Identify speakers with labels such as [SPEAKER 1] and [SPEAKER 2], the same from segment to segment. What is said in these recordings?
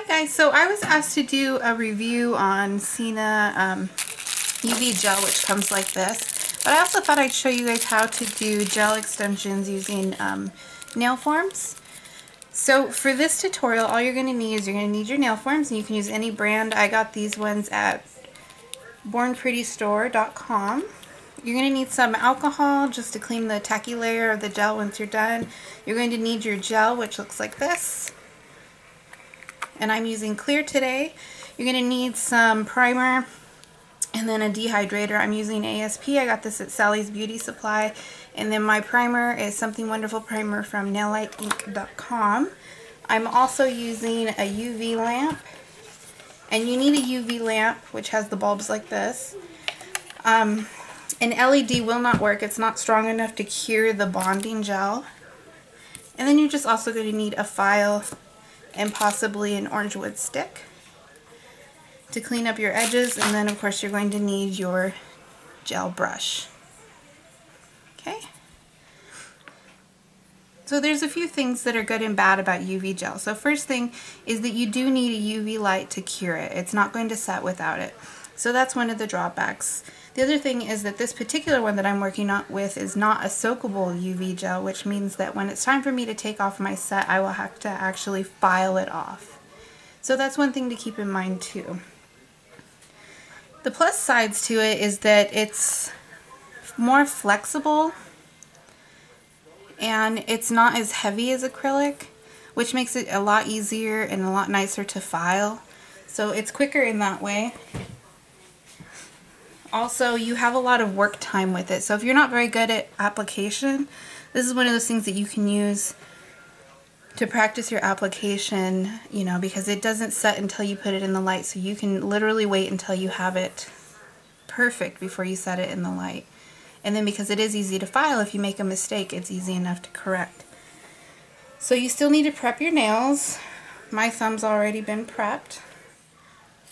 [SPEAKER 1] Hi guys, so I was asked to do a review on Cena UV gel, which comes like this, but I also thought I'd show you guys how to do gel extensions using nail forms. So for this tutorial, all you're going to need is your nail forms, and you can use any brand. I got these ones at bornprettystore.com. You're going to need some alcohol just to clean the tacky layer of the gel once you're done. You're going to need your gel, which looks like this. And I'm using clear today. You're going to need some primer and then a dehydrator. I'm using ASP. I got this at Sally's Beauty Supply. And then my primer is Something Wonderful primer from nailiteinc.com. I'm also using a UV lamp. And you need a UV lamp which has the bulbs like this. An LED will not work. It's not strong enough to cure the bonding gel. And then you're just also going to need a file and possibly an orange wood stick to clean up your edges, and then of course you're going to need your gel brush. Okay, so there's a few things that are good and bad about UV gel. So first thing is that you do need a UV light to cure it. It's not going to set without it. So that's one of the drawbacks. The other thing is that this particular one that I'm working on with is not a soakable UV gel, which means that when it's time for me to take off my set, I will have to actually file it off. So that's one thing to keep in mind too. The plus sides to it is that it's more flexible and it's not as heavy as acrylic, which makes it a lot easier and a lot nicer to file. So it's quicker in that way. Also, you have a lot of work time with it. So if you're not very good at application, this is one of those things that you can use to practice your application, you know, because it doesn't set until you put it in the light. So you can literally wait until you have it perfect before you set it in the light. And then because it is easy to file, if you make a mistake, it's easy enough to correct. So you still need to prep your nails. My thumb's already been prepped.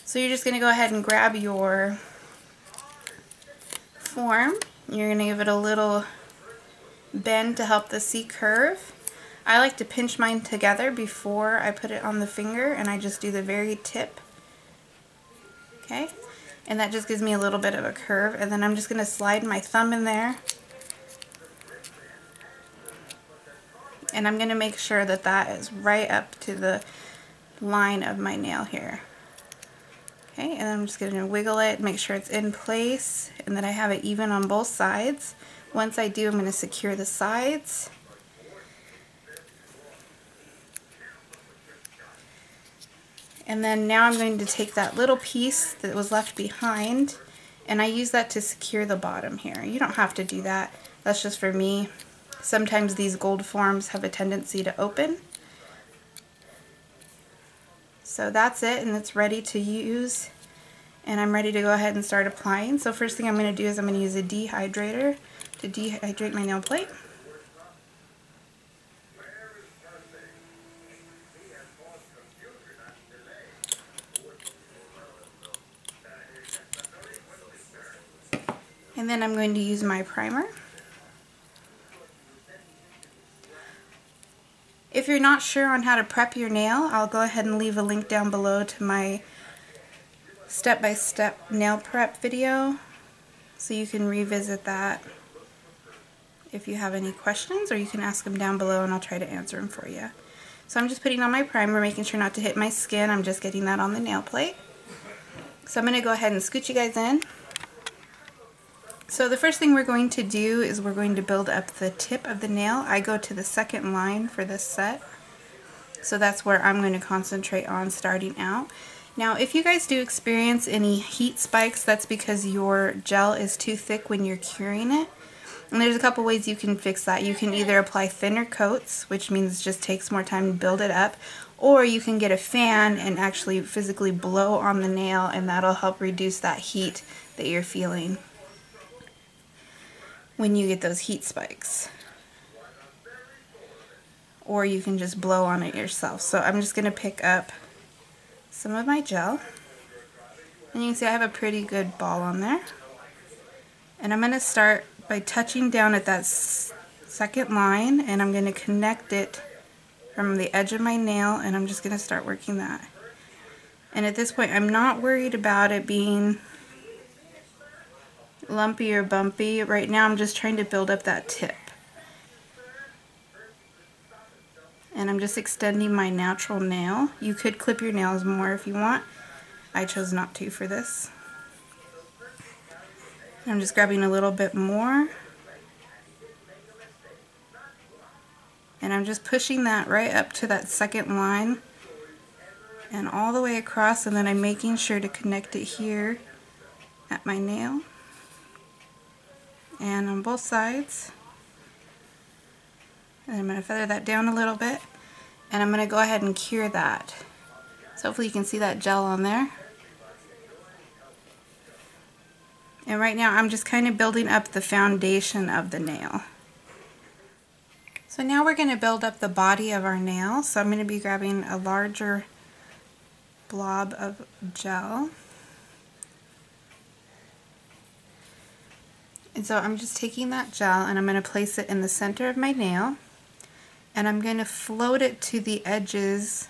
[SPEAKER 1] So you're just going to go ahead and grab your form. You're going to give it a little bend to help the C curve. I like to pinch mine together before I put it on the finger, and I just do the very tip. Okay, and that just gives me a little bit of a curve, and then I'm just going to slide my thumb in there, and I'm going to make sure that that is right up to the line of my nail here. Okay, and I'm just going to wiggle it, make sure it's in place, and that I have it even on both sides. Once I do, I'm going to secure the sides. And then now I'm going to take that little piece that was left behind, and I use that to secure the bottom here. You don't have to do that. That's just for me. Sometimes these gold forms have a tendency to open. So that's it, and it's ready to use, and I'm ready to go ahead and start applying. So first thing I'm going to do is I'm going to use a dehydrator to dehydrate my nail plate. And then I'm going to use my primer. If you're not sure on how to prep your nail, I'll go ahead and leave a link down below to my step-by-step nail prep video, so you can revisit that if you have any questions, or you can ask them down below and I'll try to answer them for you. So I'm just putting on my primer, making sure not to hit my skin. I'm just getting that on the nail plate. So I'm going to go ahead and scoot you guys in. So the first thing we're going to do is we're going to build up the tip of the nail. I go to the second line for this set, so that's where I'm going to concentrate on starting out. Now if you guys do experience any heat spikes, that's because your gel is too thick when you're curing it. And there's a couple ways you can fix that. You can either apply thinner coats, which means it just takes more time to build it up, or you can get a fan and actually physically blow on the nail, and that'll help reduce that heat that you're feeling when you get those heat spikes. Or you can just blow on it yourself. So I'm just going to pick up some of my gel, and you can see I have a pretty good ball on there. And I'm going to start by touching down at that second line, and I'm going to connect it from the edge of my nail, and I'm just going to start working that And at this point, I'm not worried about it being lumpy or bumpy. Right now, I'm just trying to build up that tip. And I'm just extending my natural nail. You could clip your nails more if you want. I chose not to for this. I'm just grabbing a little bit more. And I'm just pushing that right up to that second line and all the way across, and then I'm making sure to connect it here at my nail and on both sides. And I'm going to feather that down a little bit, and I'm going to go ahead and cure that. So hopefully you can see that gel on there. And right now I'm just kind of building up the foundation of the nail. So now we're going to build up the body of our nail. So I'm going to be grabbing a larger blob of gel. And so I'm just taking that gel and I'm going to place it in the center of my nail. And I'm going to float it to the edges,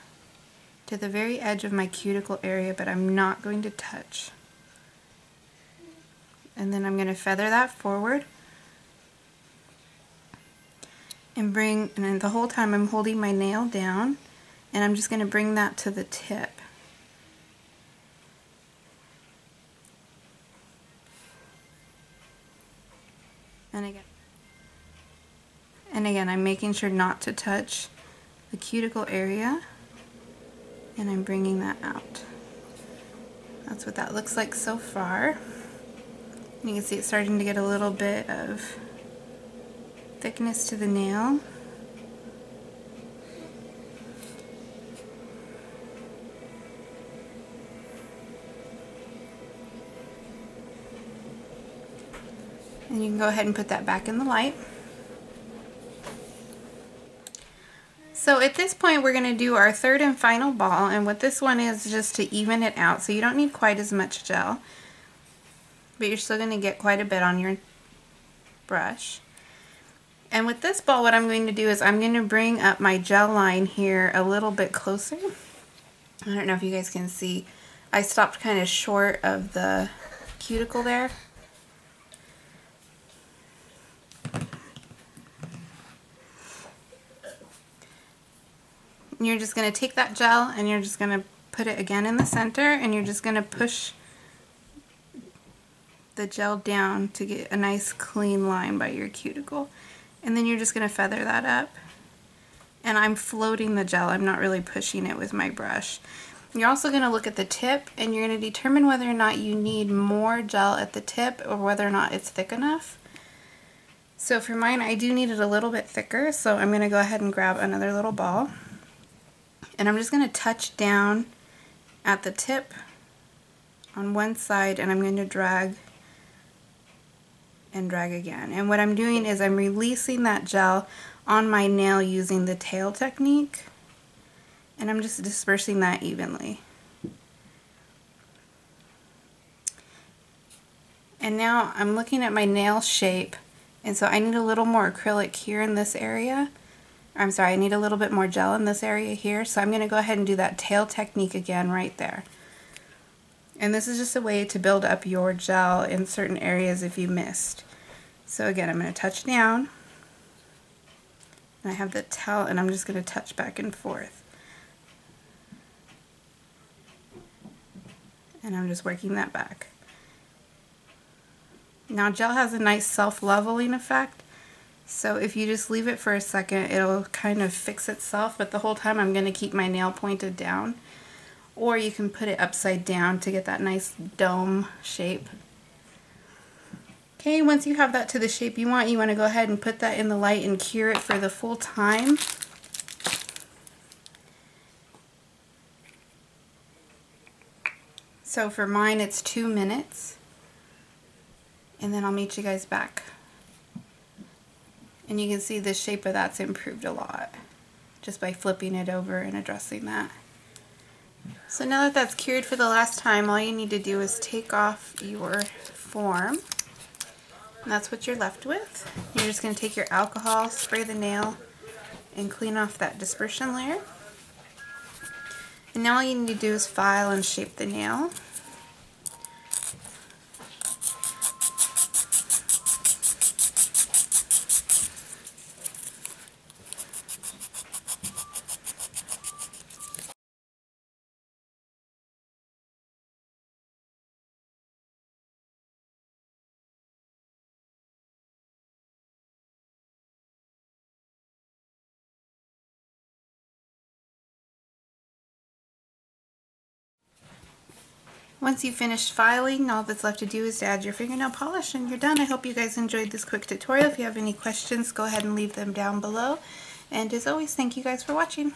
[SPEAKER 1] to the very edge of my cuticle area, but I'm not going to touch. And then I'm going to feather that forward. And then the whole time I'm holding my nail down, and I'm just going to bring that to the tip. And again, I'm making sure not to touch the cuticle area, and I'm bringing that out. That's what that looks like so far. And you can see it's starting to get a little bit of thickness to the nail. And you can go ahead and put that back in the light. So at this point we're going to do our third and final ball, and what this one is just to even it out. So you don't need quite as much gel, but you're still going to get quite a bit on your brush. And with this ball, what I'm going to do is I'm going to bring up my gel line here a little bit closer. I don't know if you guys can see. I stopped kind of short of the cuticle there. And you're just going to take that gel and you're just going to put it again in the center, and you're just going to push the gel down to get a nice clean line by your cuticle. And then you're just going to feather that up. And I'm floating the gel. I'm not really pushing it with my brush. You're also going to look at the tip, and you're going to determine whether or not you need more gel at the tip or whether or not it's thick enough. So for mine, I do need it a little bit thicker, so I'm going to go ahead and grab another little ball. And I'm just going to touch down at the tip on one side, and I'm going to drag and drag again. And what I'm doing is I'm releasing that gel on my nail using the tail technique, and I'm just dispersing that evenly. And now I'm looking at my nail shape, and so I need a little more acrylic here in this area. I'm sorry, I need a little bit more gel in this area here, so I'm going to go ahead and do that tail technique again right there. And this is just a way to build up your gel in certain areas if you missed. So again, I'm going to touch down, and I have the tail, and I'm just going to touch back and forth. And I'm just working that back. Now gel has a nice self-leveling effect, so if you just leave it for a second, it'll kind of fix itself, but the whole time I'm going to keep my nail pointed down. Or you can put it upside down to get that nice dome shape. Okay, once you have that to the shape you want to go ahead and put that in the light and cure it for the full time. So for mine it's 2 minutes, and then I'll meet you guys back. And you can see the shape of that's improved a lot just by flipping it over and addressing that. So now that that's cured for the last time, all you need to do is take off your form. And that's what you're left with. You're just going to take your alcohol, spray the nail, and clean off that dispersion layer. And now all you need to do is file and shape the nail. Once you've finished filing, all that's left to do is to add your fingernail polish and you're done. I hope you guys enjoyed this quick tutorial. If you have any questions, go ahead and leave them down below. And as always, thank you guys for watching.